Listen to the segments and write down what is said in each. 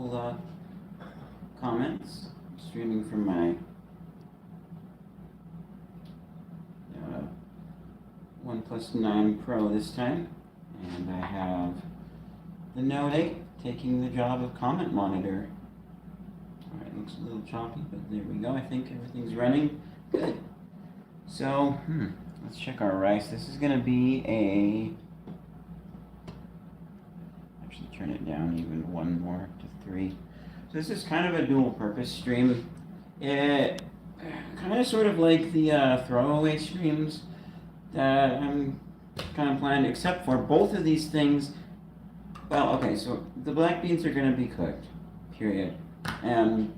couple comments. Streaming from my OnePlus 9 Pro this time, and I have the Note 8 taking the job of comment monitor. Alright, looks a little choppy, but there we go. I think everything's running good. So, let's check our rice. This is going to be actually turn it down even one more to 3. So this is kind of a dual purpose stream. It kind of sort of like the throwaway streams that I'm kind of planned, except for both of these things. Well, okay, so the black beans are going to be cooked, period. And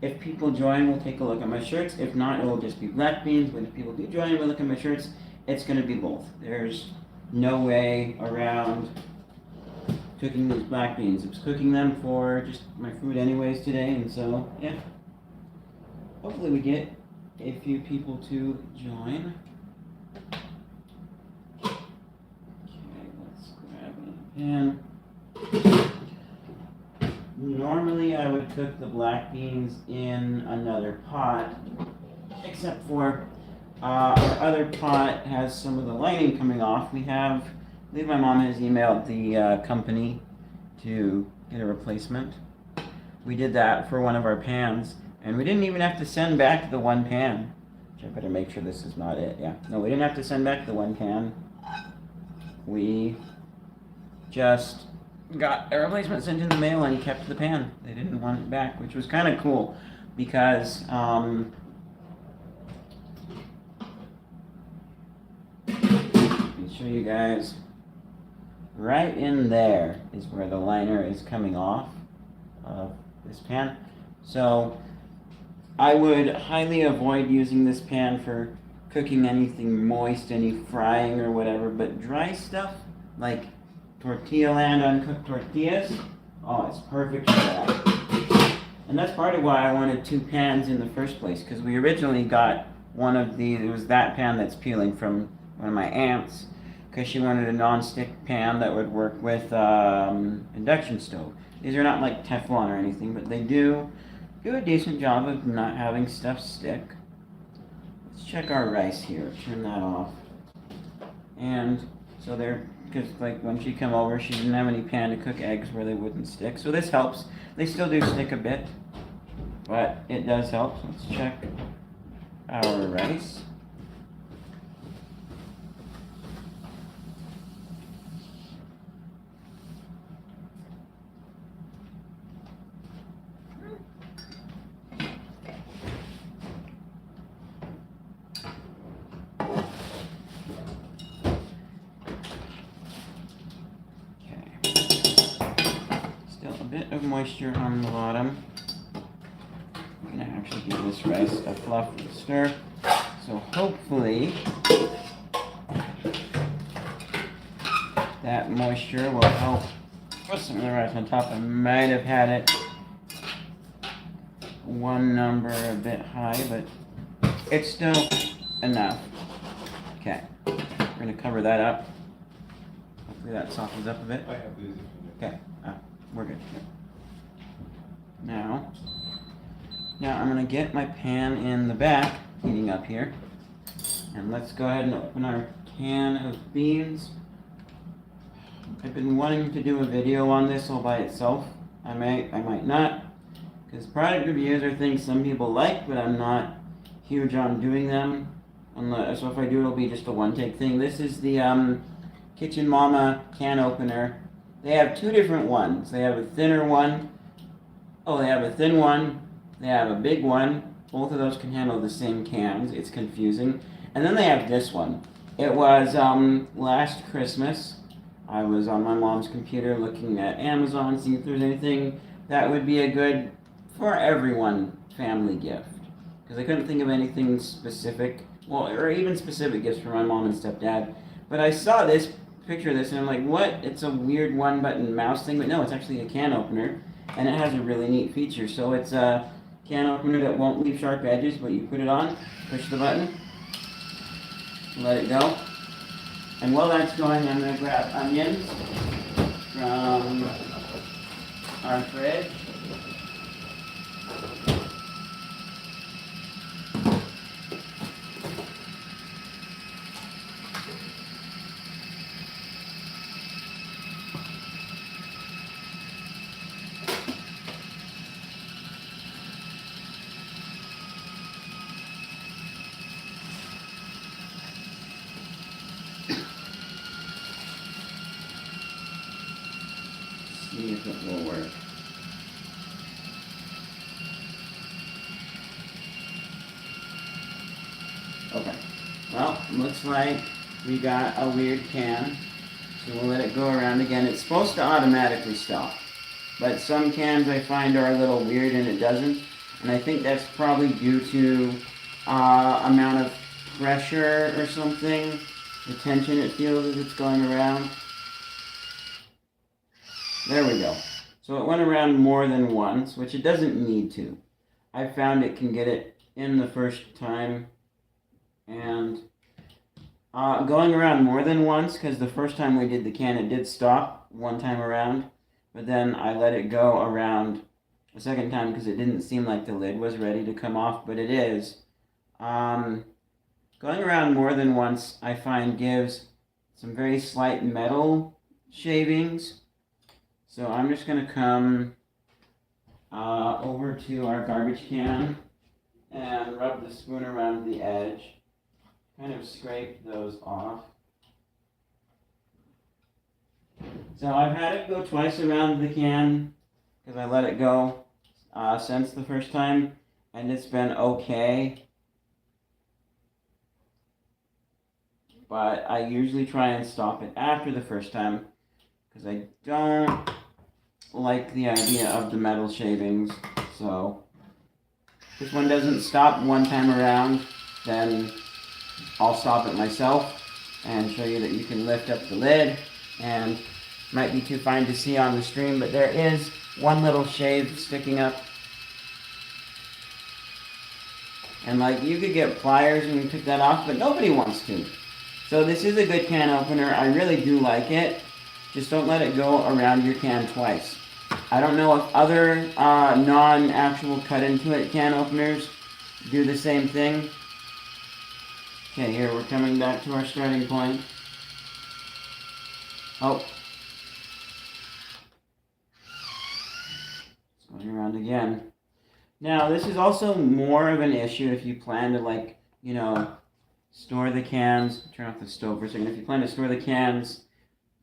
if people join, we'll take a look at my shirts. If not, it will just be black beans. But if people do join, we'll look at my shirts. It's going to be both. There's no way around cooking these black beans. I was cooking them for just my food anyways today, and so, yeah. Hopefully we get a few people to join. Okay, let's grab another pan. Normally I would cook the black beans in another pot, except for our other pot has some of the lining coming off. I believe my mom has emailed the company to get a replacement. We did that for one of our pans, and we didn't even have to send back the one pan. Which I better make sure this is not it, yeah. No, we didn't have to send back the one pan. We just got a replacement sent in the mail and kept the pan. They didn't want it back, which was kind of cool, because let me show you guys. Right in there is where the liner is coming off of this pan. So I would highly avoid using this pan for cooking anything moist, any frying or whatever, but dry stuff like tortilla land uncooked tortillas, oh, it's perfect for that. And that's part of why I wanted 2 pans in the first place, because we originally got one of these. It was that pan that's peeling from one of my aunts, because she wanted a non-stick pan that would work with induction stove. These are not like Teflon or anything, but they do a decent job of not having stuff stick. Let's check our rice here. Turn that off. And so because like when she came over, she didn't have any pan to cook eggs where they wouldn't stick. So this helps. They still do stick a bit, but it does help. So let's check our rice. Of moisture on the bottom. I'm going to actually give this rice a fluff stir. So hopefully that moisture will help put some of the rice on top. I might have had it one number a bit high, but it's still enough. Okay, we're going to cover that up. Hopefully that softens up a bit. Okay, we're good. Now I'm going to get my pan in the back, heating up here. And let's go ahead and open our can of beans. I've been wanting to do a video on this all by itself. I might not, because product reviews are things some people like, but I'm not huge on doing them. So if I do, it'll be just a one-take thing. This is the Kitchen Mama can opener. They have 2 different ones. They have a thinner one. Oh, they have a thin one. They have a big one. Both of those can handle the same cans. It's confusing. And then they have this one. It was last Christmas. I was on my mom's computer looking at Amazon, seeing if there's anything that would be a good for everyone family gift. Because I couldn't think of anything specific, well, or even specific gifts for my mom and stepdad. But I saw this picture of this and I'm like, what? It's a weird 1-button mouse thing, but no, it's actually a can opener, and it has a really neat feature. So it's a can opener that won't leave sharp edges, but you put it on, push the button, let it go. And while that's going, I'm going to grab onions from our fridge. See if it will work. Okay. Well, looks like we got a weird can. So we'll let it go around again. It's supposed to automatically stop. But some cans I find are a little weird and it doesn't. And I think that's probably due to amount of pressure or something. The tension it feels as it's going around. There we go. So it went around more than once, which it doesn't need to. I found it can get it in the first time. And going around more than once, because the first time we did the can, it did stop one time around. But then I let it go around a second time because it didn't seem like the lid was ready to come off, but it is. Going around more than once, I find gives some very slight metal shavings. So I'm just going to come over to our garbage can and rub the spoon around the edge. Kind of scrape those off. So I've had it go twice around the can because I let it go since the first time, and it's been okay. But I usually try and stop it after the first time because I don't like the idea of the metal shavings. So if this one doesn't stop one time around, then I'll stop it myself and show you that you can lift up the lid. And might be too fine to see on the stream, but there is one little shave sticking up. And like, you could get pliers and pick that off, but nobody wants to. So this is a good can opener. I really do like it. Just don't let it go around your can twice. I don't know if other non-actual cut into it can openers do the same thing. Okay, here we're coming back to our starting point. Oh. It's going around again. Now, this is also more of an issue if you plan to, like, you know, store the cans. Turn off the stove for a second. If you plan to store the cans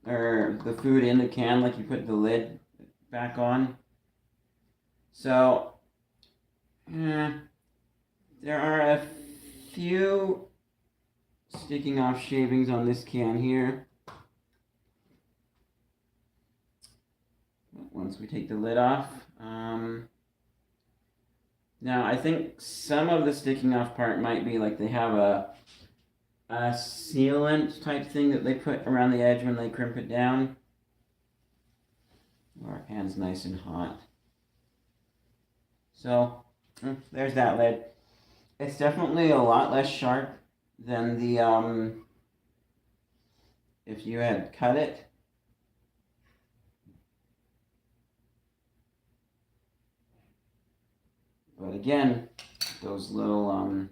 or the food in the can, like you put the lid back on. So, there are a few sticking off shavings on this can here. Once we take the lid off. Now, I think some of the sticking off part might be like they have a sealant type thing that they put around the edge when they crimp it down. Our pan's nice and hot. So, there's that lid. It's definitely a lot less sharp than the, if you had cut it. But again, those little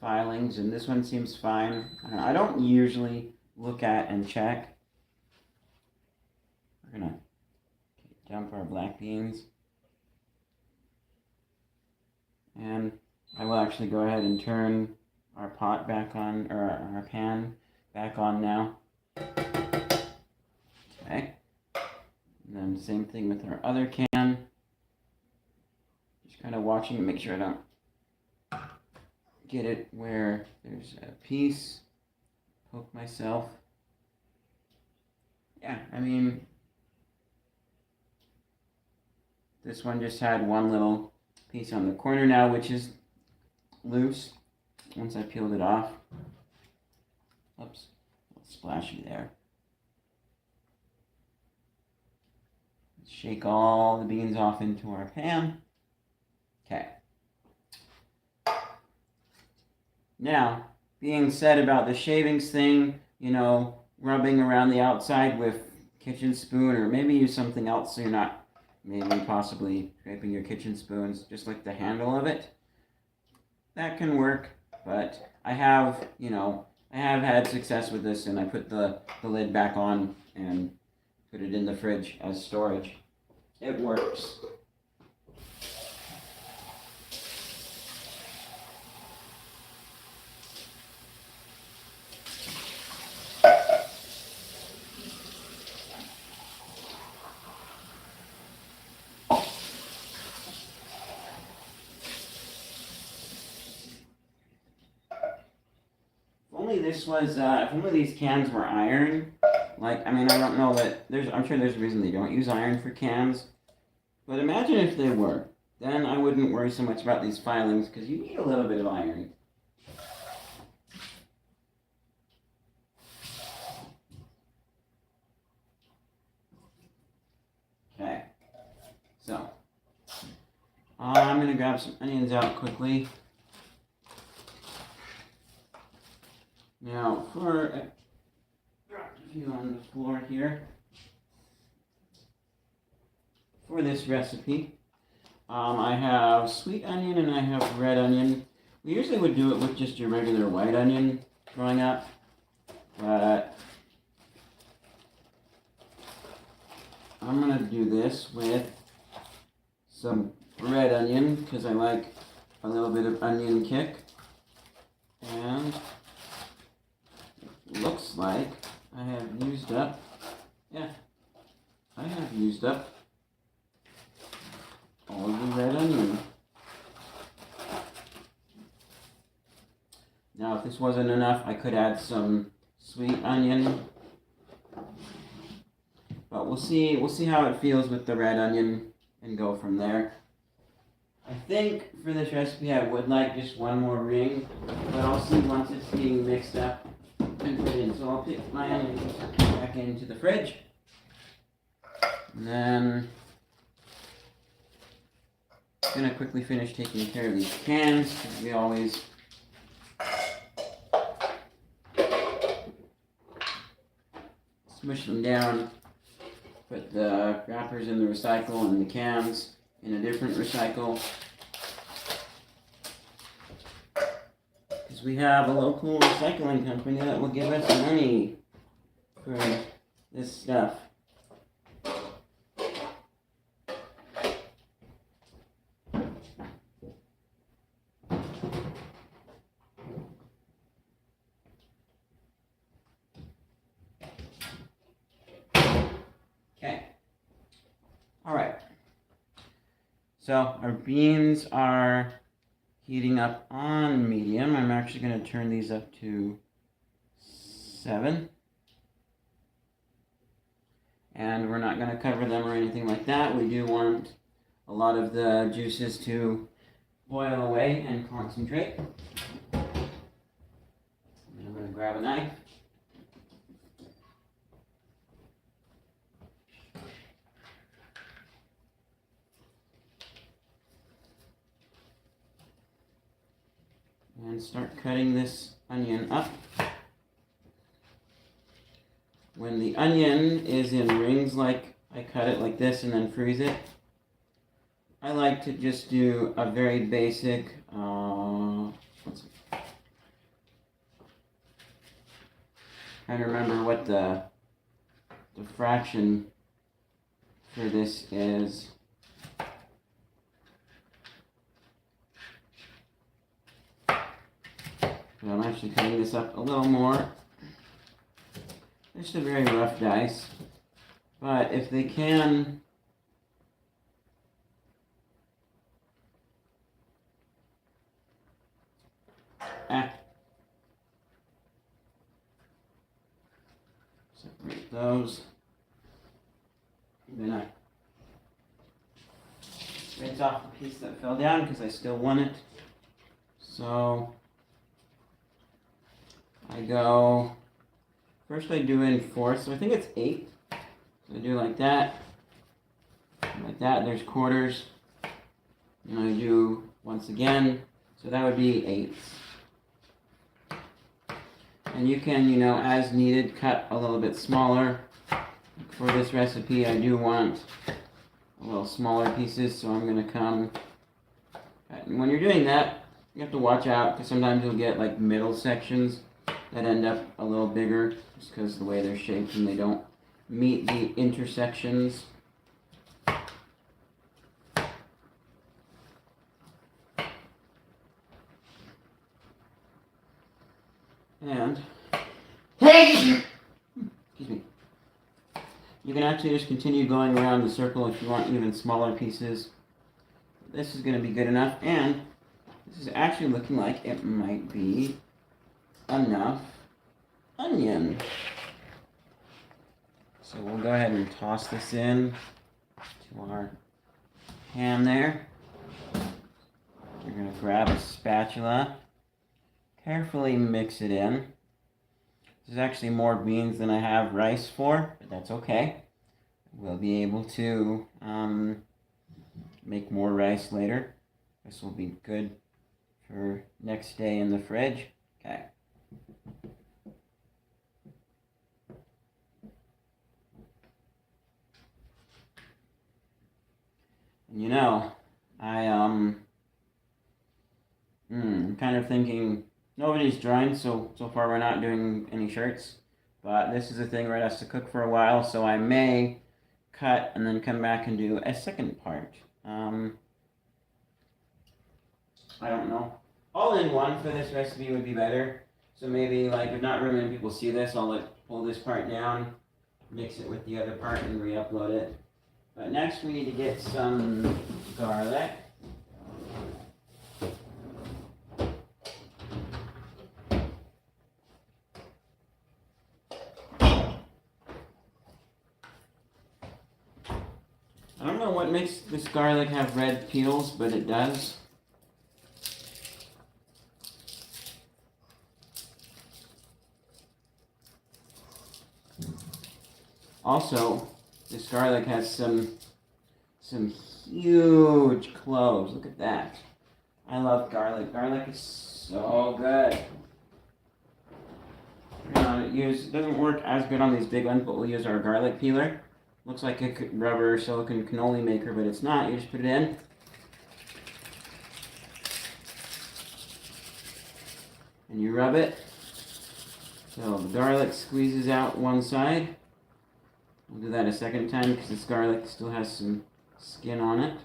filings, and this one seems fine. I don't usually look at and check. We're gonna dump our black beans. And I will actually go ahead and turn our pot back on, or our pan back on now. Okay. And then same thing with our other can. Just kind of watching to make sure I don't get it where there's a piece. Poke myself. Yeah, I mean, this one just had one little piece on the corner now, which is loose once I peeled it off. Oops, a little splashy there. Let's shake all the beans off into our pan. Okay. Now, being said about the shavings thing, you know, rubbing around the outside with kitchen spoon, or maybe use something else so you're not maybe possibly scraping your kitchen spoons, just like the handle of it. That can work, but I have, I have had success with this, and I put the lid back on and put it in the fridge as storage. It works. If only these cans were iron, like, I mean, I don't know that, I'm sure there's a reason they don't use iron for cans, but imagine if they were. Then I wouldn't worry so much about these filings, because you need a little bit of iron. Okay, so, I'm going to grab some onions out quickly. Now, dropped a few on the floor here. For this recipe, I have sweet onion and I have red onion. We usually would do it with just your regular white onion growing up, but I'm going to do this with some red onion because I like a little bit of onion kick. And it looks like I have used up, all of the red onion. Now, if this wasn't enough, I could add some sweet onion. But we'll see how it feels with the red onion and go from there. I think for this recipe I would like just one more ring, but I'll see once it's being mixed up and put in. So I'll put my onions back into the fridge. And then I'm going to quickly finish taking care of these cans, because we always smush them down, put the wrappers in the recycle and the cans in a different recycle. Because we have a local recycling company that will give us money for this stuff. Okay. Alright. So our beans are heating up on medium. I'm actually going to turn these up to 7. And we're not going to cover them or anything like that. We do want a lot of the juices to boil away and concentrate. And I'm going to grab a knife. And start cutting this onion up. When the onion is in rings, like I cut it like this and then freeze it, I like to just do a very basic, trying to remember what the fraction for this is. But I'm actually cutting this up a little more. Just a very rough dice. But if they can separate those. And then I rinse off the piece that fell down because I still want it. So I go, first I do in fourths, so I think it's 8. So I do like that, there's quarters, and I do once again, so that would be 8ths. And you can, as needed, cut a little bit smaller. For this recipe, I do want a little smaller pieces, so I'm going to come. And when you're doing that, you have to watch out because sometimes you'll get like middle sections that end up a little bigger just because of the way they're shaped and they don't meet the intersections. And excuse me. You can actually just continue going around the circle if you want even smaller pieces. This is going to be good enough, and this is actually looking like it might be enough onion. So we'll go ahead and toss this in to our ham there. We're going to grab a spatula, carefully mix it in. This is actually more beans than I have rice for, but that's okay. We'll be able to make more rice later. This will be good for next day in the fridge. Okay. And you know, I'm kind of thinking nobody's drawing, so far we're not doing any shirts. But this is a thing where it has to cook for a while, so I may cut and then come back and do a second part. I don't know. All in one for this recipe would be better. So maybe, like, if not really many people see this, I'll like pull this part down, mix it with the other part, and re-upload it. But next we need to get some garlic. I don't know what makes this garlic have red peels, but it does. Also, this garlic has some huge cloves. Look at that. I love garlic. Garlic is so good. It doesn't work as good on these big ones, but we'll use our garlic peeler. Looks like a rubber silicone cannoli maker, but it's not. You just put it in. And you rub it. So the garlic squeezes out one side. We'll do that a second time because this garlic still has some skin on it.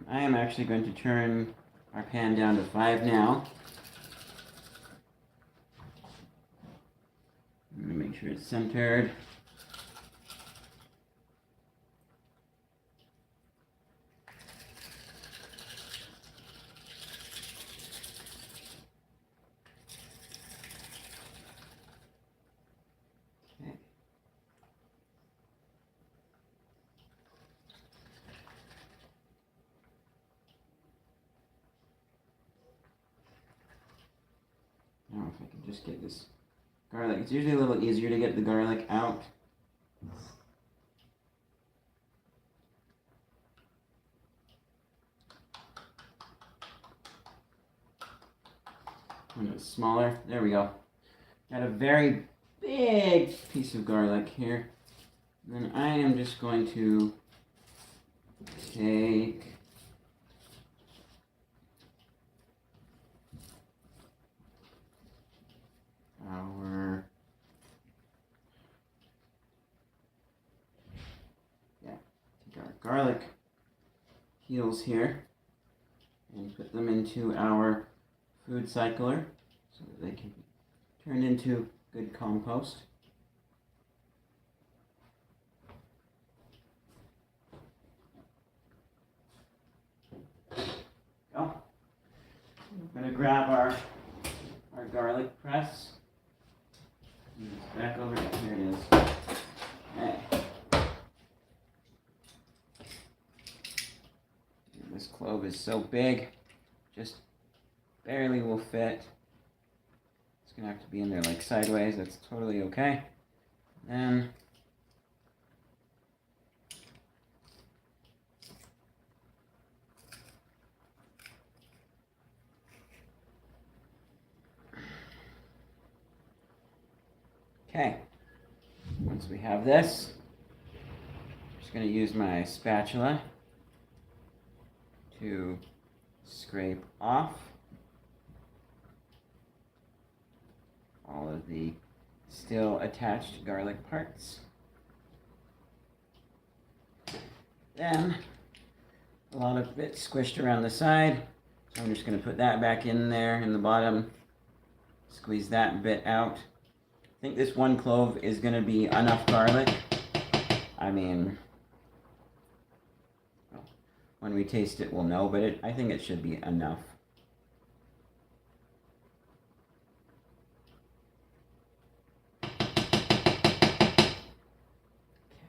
I am actually going to turn our pan down to 5 now. I'm going to make sure it's centered. Okay. Now if I can just get this garlic. It's usually a little easier to get the garlic out. When it's smaller, there we go. Got a very big piece of garlic here. Then I am just going to take our garlic peels here and put them into our food cycler so that they can be turned into good compost. Go. I'm going to grab our garlic press. Back over here it is. Okay. This clove is so big, just barely will fit. It's gonna have to be in there like sideways. That's totally okay. Then okay. Once we have this, I'm just going to use my spatula to scrape off all of the still attached garlic parts. Then, a lot of it squished around the side, so I'm just going to put that back in there in the bottom, squeeze that bit out. I think this 1 clove is going to be enough garlic. I mean, well, when we taste it we'll know, but I think it should be enough.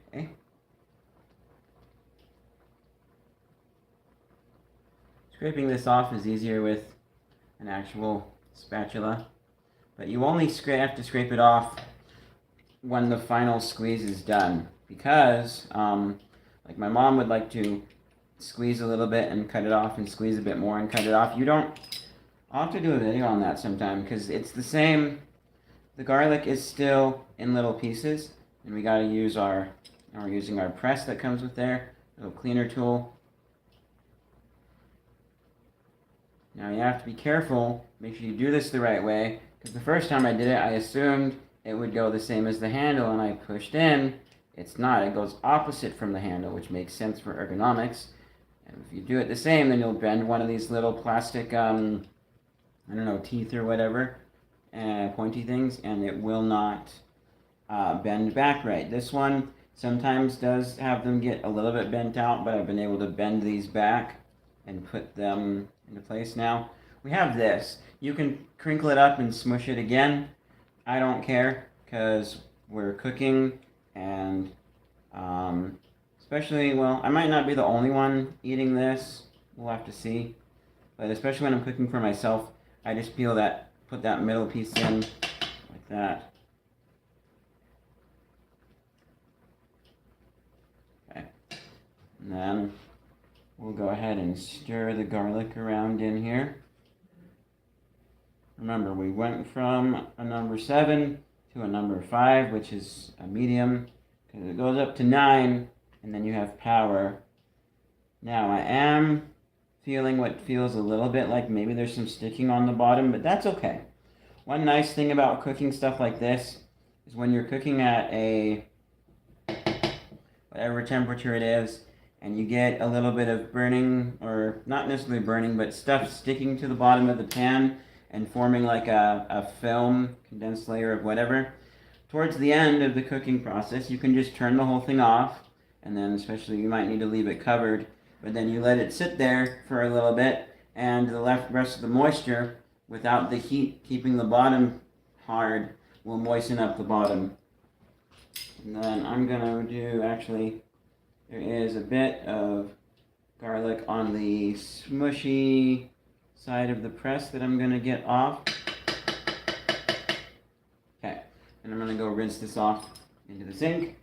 Okay. Scraping this off is easier with an actual spatula, but you only have to scrape it off when the final squeeze is done, because like my mom would like to squeeze a little bit and cut it off and squeeze a bit more and cut it off. I'll have to do a video on that sometime, because it's the same. The garlic is still in little pieces, and we got to use we're using our press that comes with there, little cleaner tool. Now you have to be careful, make sure you do this the right way, because the first time I did it, I assumed it would go the same as the handle, and I pushed in. It's not. It goes opposite from the handle, which makes sense for ergonomics. And if you do it the same, then you'll bend one of these little plastic, I don't know, teeth or whatever, pointy things, and it will not bend back right. This one sometimes does have them get a little bit bent out, but I've been able to bend these back and put them into place. Now we have this. You can crinkle it up and smush it again. I don't care, because we're cooking, and especially, well, I might not be the only one eating this. We'll have to see. But especially when I'm cooking for myself, I just put that middle piece in like that. Okay. And then we'll go ahead and stir the garlic around in here. Remember, we went from a number 7 to a number 5, which is a medium, because it goes up to 9, and then you have power. Now, I am feeling what feels a little bit like maybe there's some sticking on the bottom, but that's okay. One nice thing about cooking stuff like this is when you're cooking at a whatever temperature it is, and you get a little bit of burning, or not necessarily burning, but stuff sticking to the bottom of the pan and forming like a film, condensed layer of whatever. Towards the end of the cooking process, you can just turn the whole thing off, and then especially you might need to leave it covered, but then you let it sit there for a little bit, and the rest of the moisture, without the heat keeping the bottom hard, will moisten up the bottom. And then I'm gonna do, actually, there is a bit of garlic on the smushy side of the press that I'm gonna get off. Okay, and I'm gonna go rinse this off into the sink.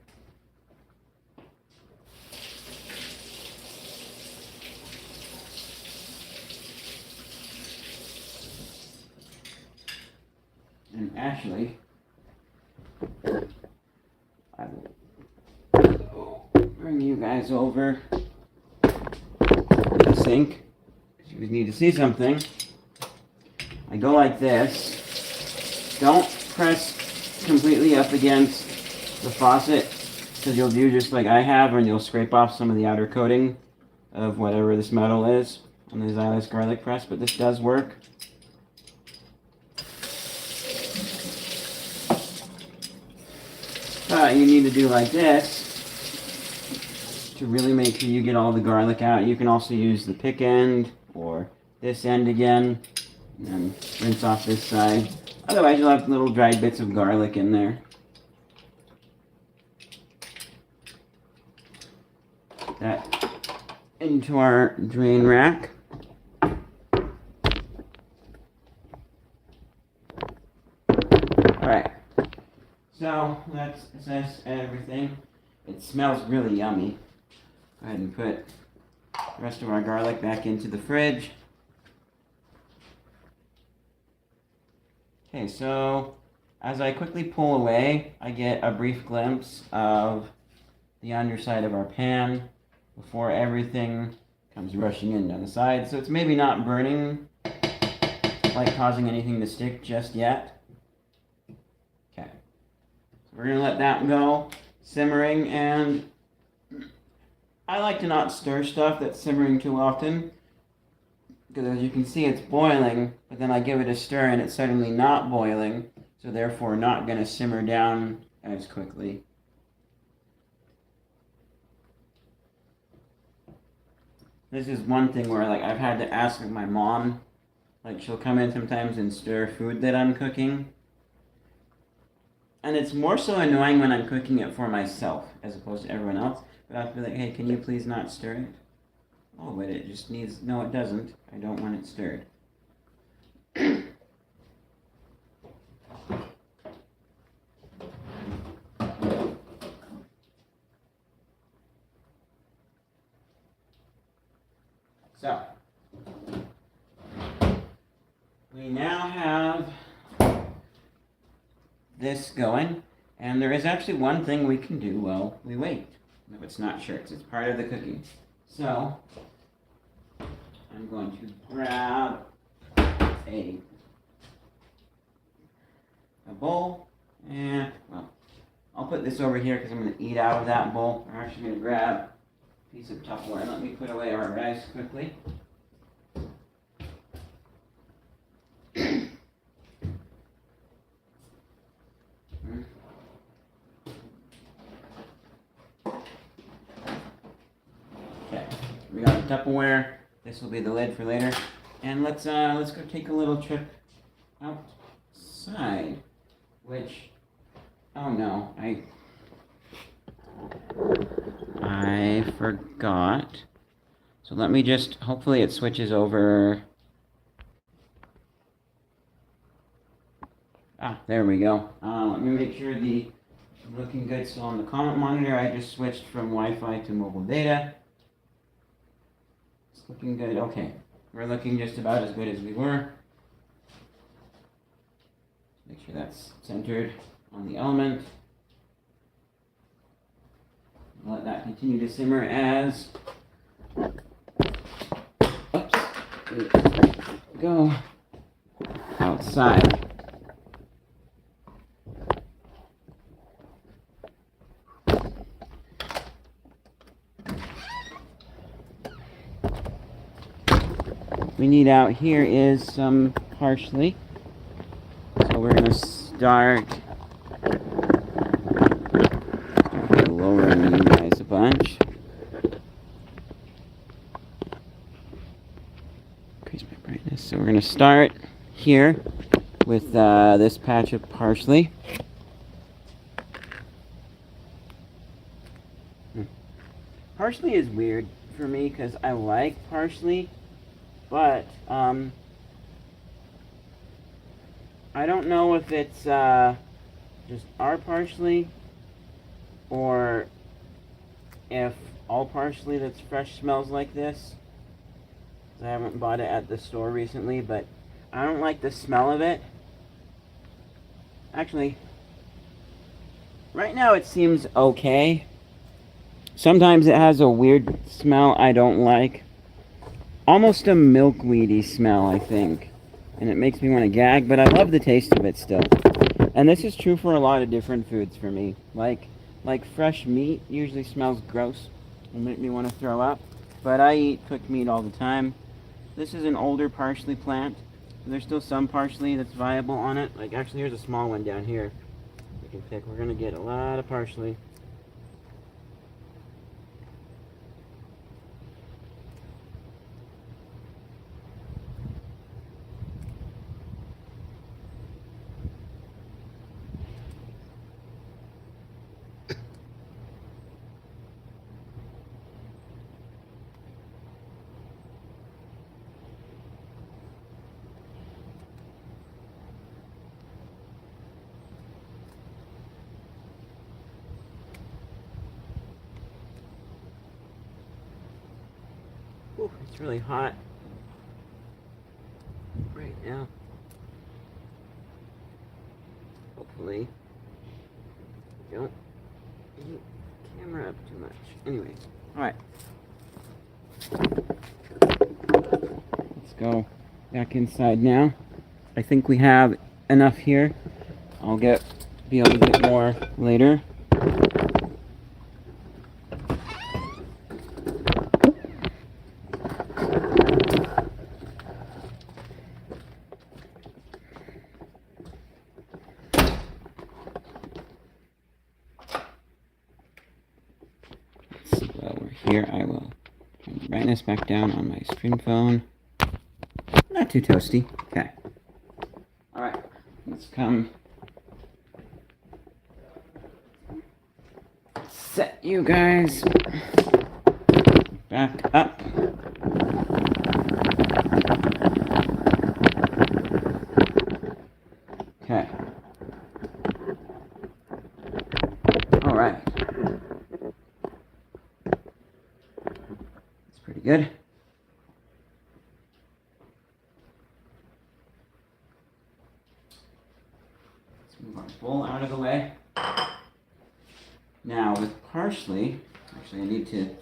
And actually, I will bring you guys over to the sink. If you need to see something, I go like this. Don't press completely up against the faucet, because you'll do just like I have, and you'll scrape off some of the outer coating of whatever this metal is on the Xylus garlic press, but this does work. You need to do like this to really make sure you get all the garlic out. You can also use the pick end or this end again, and then rinse off this side. Otherwise you'll have little dried bits of garlic in there. Put that into our drain rack. Alright. So let's assess everything. It smells really yummy. Go ahead and put the rest of our garlic back into the fridge. Okay, so As I quickly pull away, I get a brief glimpse of the underside of our pan before everything comes rushing in down the side. So it's maybe not burning, like causing anything to stick just yet. Okay. So we're gonna let that go simmering, and I like to not stir stuff that's simmering too often, because as you can see it's boiling, but then I give it a stir and it's suddenly not boiling, so therefore not going to simmer down as quickly. This is one thing where like I've had to ask my mom, like she'll come in sometimes and stir food that I'm cooking. And it's more so annoying when I'm cooking it for myself as opposed to everyone else. But I'll be like, hey, can you please not stir it? Oh, but it just needs, no it doesn't. I don't want it stirred. So, we now have this going, and there is actually one thing we can do while we wait. No, it's not shirts, it's part of the cooking. So, I'm going to grab a bowl, and, well, I'll put this over here because I'm going to eat out of that bowl. I'm actually going to grab a piece of Tupperware. Let me put away our rice quickly. Okay, we got the Tupperware. This will be the lid for later. And let's go take a little trip outside. Which, oh no, I forgot. So let me just, hopefully it switches over. Ah, there we go. Let me make sure the looking good still on the comment monitor. I just switched from Wi-Fi to mobile data. It's looking good. Okay, we're looking just about as good as we were. Make sure that's centered on the element. Let that continue to simmer as, oops, go outside. We need out here is some parsley. So we're gonna start lowering you guys a bunch. Increase my brightness. So we're gonna start here with this patch of parsley. Parsley is weird for me because I like parsley, but I don't know if it's just our parsley or if all parsley that's fresh smells like this. I haven't bought it at the store recently, but I don't like the smell of it. Actually, right now it seems okay. Sometimes it has a weird smell I don't like. Almost a milkweedy smell, I think. And it makes me want to gag, but I love the taste of it still. And this is true for a lot of different foods for me. Like fresh meat usually smells gross and make me want to throw up. But I eat cooked meat all the time. This is an older parsley plant. So there's still some parsley that's viable on it. Like actually here's a small one down here we can pick. We're going to get a lot of parsley. Ooh, it's really hot right now. hopefully don't heat the camera up too much. Anyway, alright. Let's go back inside now. I think we have enough here. I'll be able to get more later. While we're here, I will turn the brightness back down on my screen phone. Not too toasty. Okay. Alright, let's come set you guys back up. Okay. Alright. That's pretty good. Move our bowl out of the way. Now with parsley, actually I need to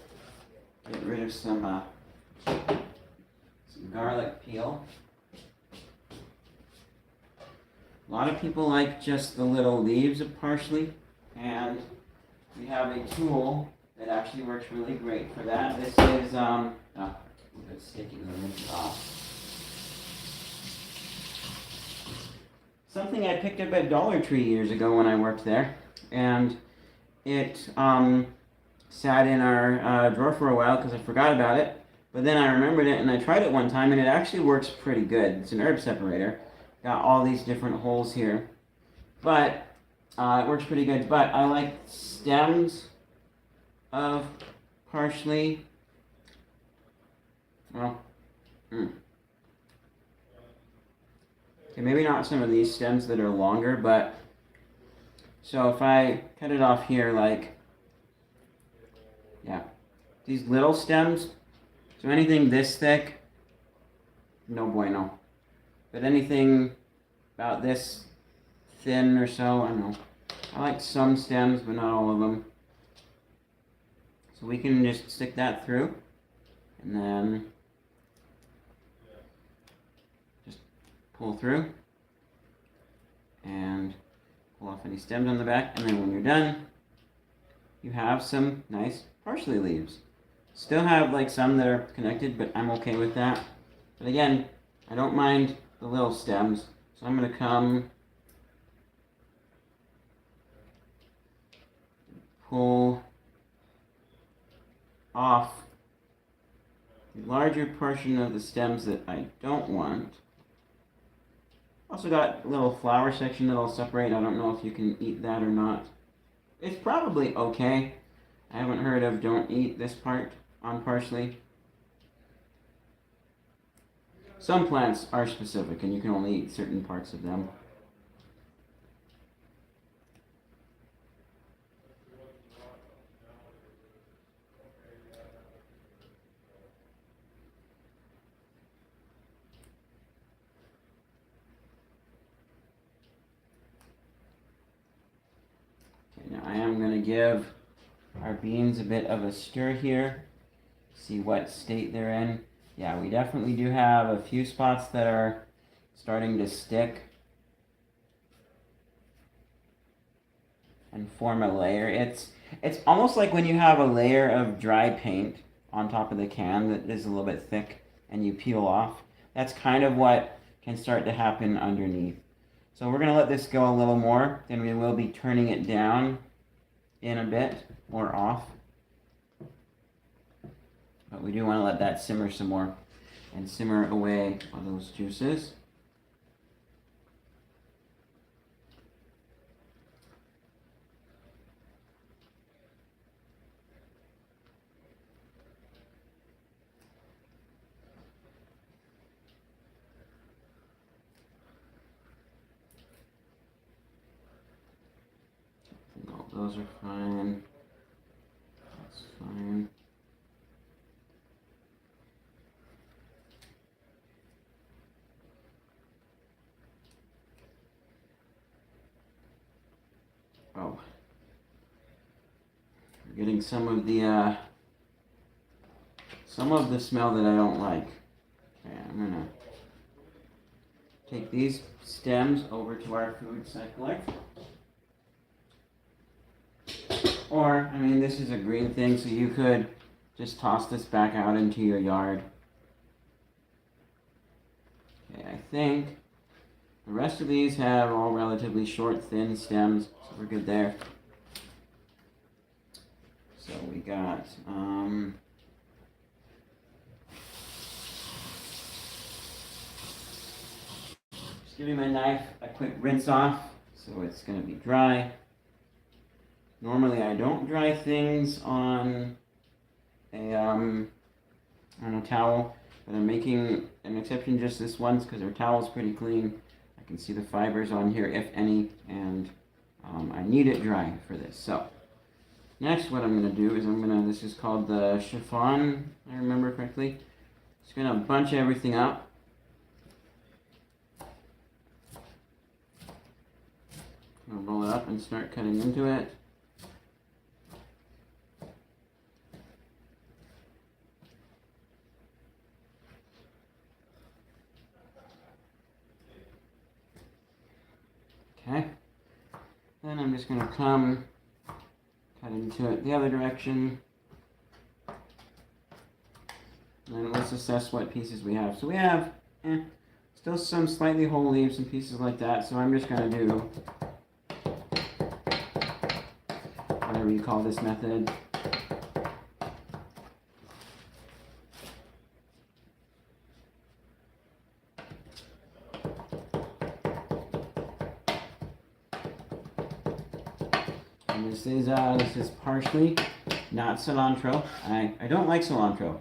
get rid of some garlic peel. A lot of people like just the little leaves of parsley, and we have a tool that actually works really great for that. This is it's sticky. Something I picked up at Dollar Tree years ago when I worked there, and it sat in our drawer for a while because I forgot about it, but then I remembered it and I tried it one time and it actually works pretty good. It's an herb separator. Got all these different holes here, but it works pretty good. But I like stems of parsley. Well, okay, maybe not some of these stems that are longer, but so if I cut it off here, like, yeah, these little stems, so anything this thick, no bueno. But anything about this thin or so, I don't know. I like some stems, but not all of them. So we can just stick that through, and then just pull through, and pull off any stems on the back, and then when you're done, you have some nice parsley leaves. Still have like some that are connected, but I'm okay with that. But again, I don't mind the little stems, so I'm going to come pull off the larger portion of the stems that I don't want. Also got a little flower section that I'll separate. I don't know if you can eat that or not. It's probably okay. I haven't heard of don't eat this part on parsley. Some plants are specific and you can only eat certain parts of them. Okay, now I am going to give our beans a bit of a stir here. See what state they're in. Yeah, we definitely do have a few spots that are starting to stick and form a layer. It's almost like when you have a layer of dry paint on top of the can that is a little bit thick and you peel off. That's kind of what can start to happen underneath. So we're going to let this go a little more, then we will be turning it down in a bit or off. But we do want to let that simmer some more and simmer away all those juices. No, those are fine. That's fine. Oh. We're getting some of the smell that I don't like. Okay, I'm gonna take these stems over to our food recycler. Or, I mean, this is a green thing, so you could just toss this back out into your yard. Okay, I think the rest of these have all relatively short, thin stems, so we're good there. So we got, just giving my knife a quick rinse off, so it's going to be dry. Normally I don't dry things on a towel, but I'm making an exception just this once because our towel's pretty clean. I can see the fibers on here, if any, and I need it dry for this. So next what I'm going to do is this is called the chiffon, if I remember correctly. Just going to bunch everything up. I'm going to roll it up and start cutting into it. Okay, then I'm just going to cut into it the other direction. And let's assess what pieces we have. So we have still some slightly whole leaves and pieces like that. So I'm just going to do whatever you call this method. This is parsley, not cilantro. I don't like cilantro,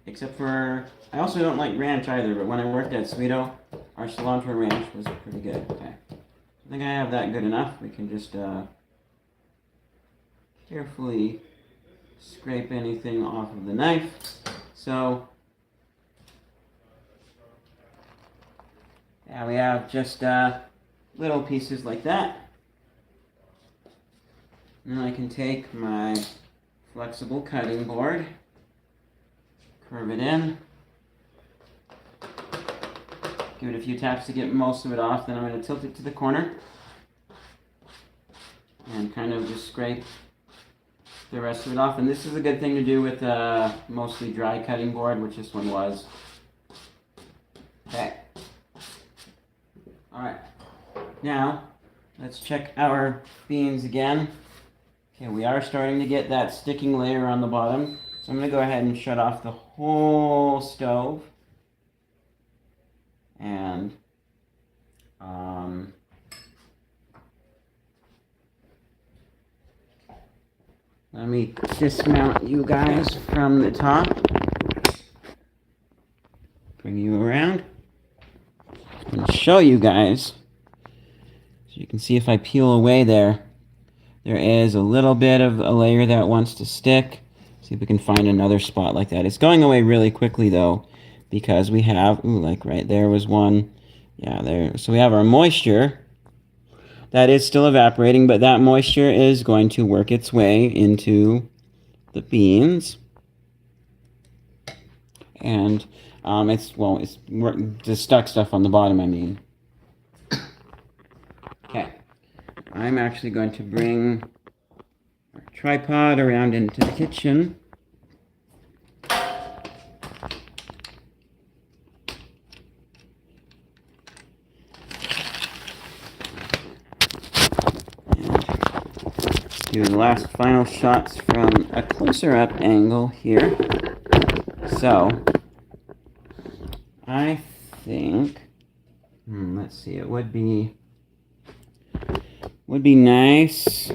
except for, I also don't like ranch either, but when I worked at Sweeto, our cilantro ranch was pretty good. Okay, I think I have that good enough. We can just carefully scrape anything off of the knife. So, yeah, we have just little pieces like that. And then I can take my flexible cutting board, curve it in, give it a few taps to get most of it off, then I'm going to tilt it to the corner and kind of just scrape the rest of it off. And this is a good thing to do with a mostly dry cutting board, which this one was. Okay. Alright. Now, let's check our beans again. Okay, we are starting to get that sticking layer on the bottom. So I'm going to go ahead and shut off the whole stove. And let me dismount you guys from the top. Bring you around. And show you guys. So you can see if I peel away there. There is a little bit of a layer that wants to stick. See if we can find another spot like that. It's going away really quickly though, because we have, like right there was one. Yeah, there. So we have our moisture. That is still evaporating, but that moisture is going to work its way into the beans. And it's the stuck stuff on the bottom, I mean. Okay. I'm actually going to bring our tripod around into the kitchen. And do the last final shots from a closer up angle here. So, I think, let's see, it would be nice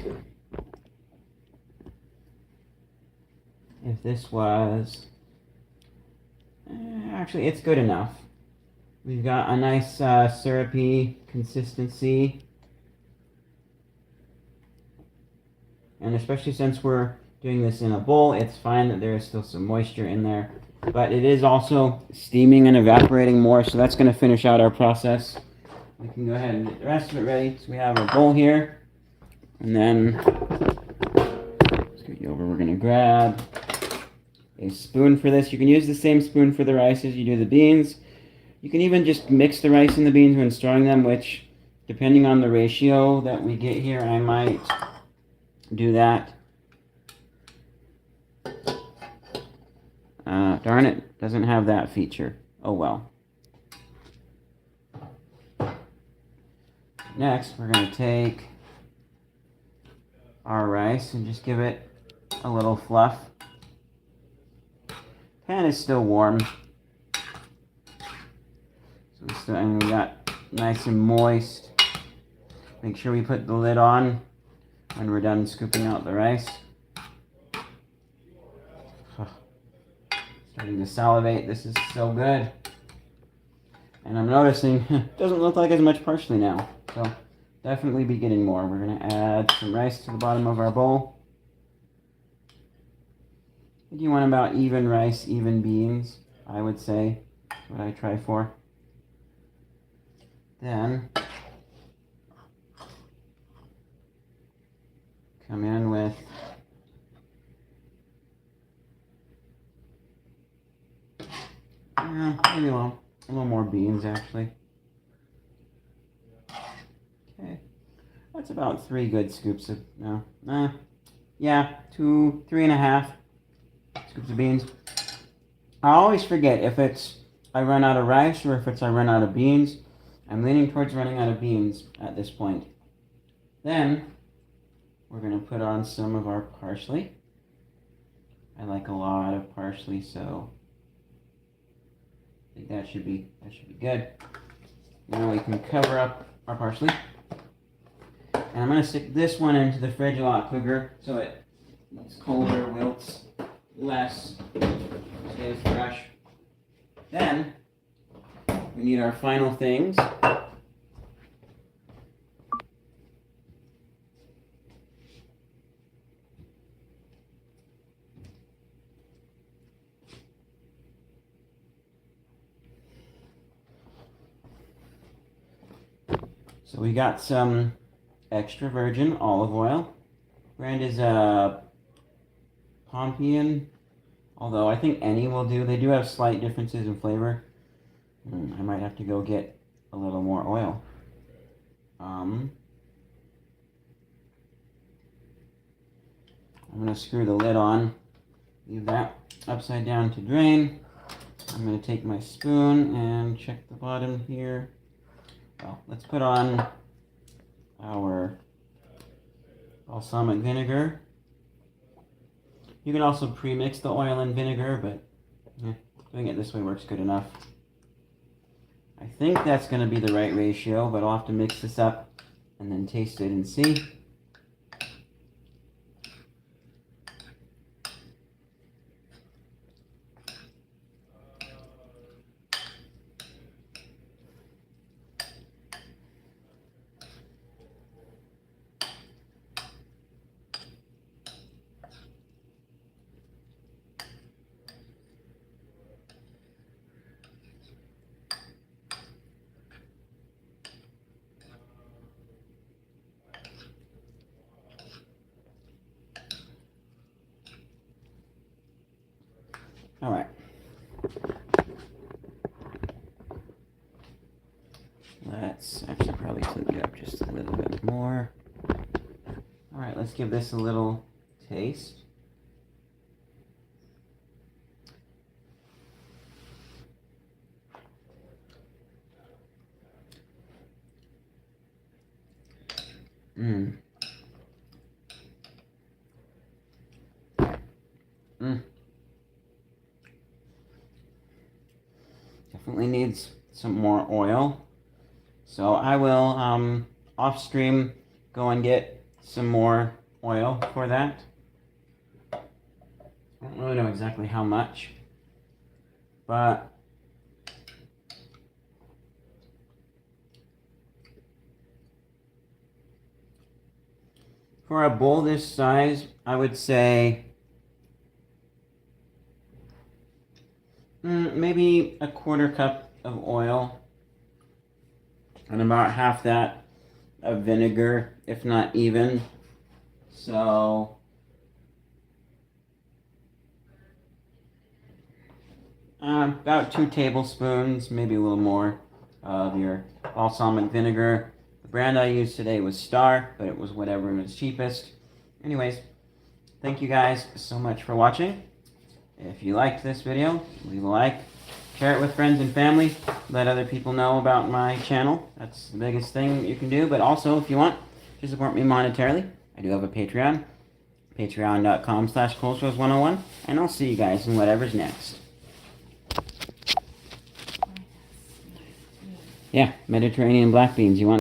if this was, actually it's good enough. We've got a nice syrupy consistency, and especially since we're doing this in a bowl, it's fine that there is still some moisture in there, but it is also steaming and evaporating more, so that's going to finish out our process. We can go ahead and get the rest of it ready. So we have our bowl here. And then, let's get you over, we're going to grab a spoon for this. You can use the same spoon for the rice as you do the beans. You can even just mix the rice and the beans when storing them, which, depending on the ratio that we get here, I might do that. Darn it, doesn't have that feature. Oh well. Next, we're going to take our rice and just give it a little fluff. Pan is still warm. So and we got nice and moist. Make sure we put the lid on when we're done scooping out the rice. Starting to salivate. This is so good. And I'm noticing it doesn't look like as much parsley now. So definitely be getting more. We're going to add some rice to the bottom of our bowl. You want about even rice, even beans, I would say. That's what I try for. Then come in with maybe a little more beans, actually. Okay, that's about 3 good scoops of yeah, 2, 3.5 scoops of beans. I always forget if it's I run out of rice or if it's I run out of beans. I'm leaning towards running out of beans at this point. Then we're going to put on some of our parsley. I like a lot of parsley, so I think that should be good. Now we can cover up our parsley. And I'm going to stick this one into the fridge a lot quicker so it's colder, wilts less, stays fresh. Then we need our final things. So we got some extra virgin olive oil. Brand is Pompian, although I think any will do. They do have slight differences in flavor. I might have to go get a little more oil. I'm going to screw the lid on, leave that upside down to drain. I'm going to take my spoon and check the bottom here. Well, let's put on our balsamic vinegar. You can also pre-mix the oil and vinegar, but doing it this way works good enough. I think that's going to be the right ratio, but I'll have to mix this up and then taste it and see. All right. Let's actually probably clean it up just a little bit more. All right, let's give this a little taste. Definitely needs some more oil. So I will, off stream, go and get some more oil for that. I don't really know exactly how much, but for a bowl this size, I would say maybe a 1/4 cup of oil and about half that of vinegar, if not even. So about 2 tablespoons, maybe a little more, of your balsamic vinegar. The brand I used today was Star, but it was whatever was cheapest. Anyways, thank you guys so much for watching. If you liked this video, leave a like, share it with friends and family, let other people know about my channel. That's the biggest thing you can do. But also, if you want to support me monetarily, I do have a Patreon, patreon.com/culturals101, and I'll see you guys in whatever's next. Yeah, Mediterranean black beans. You want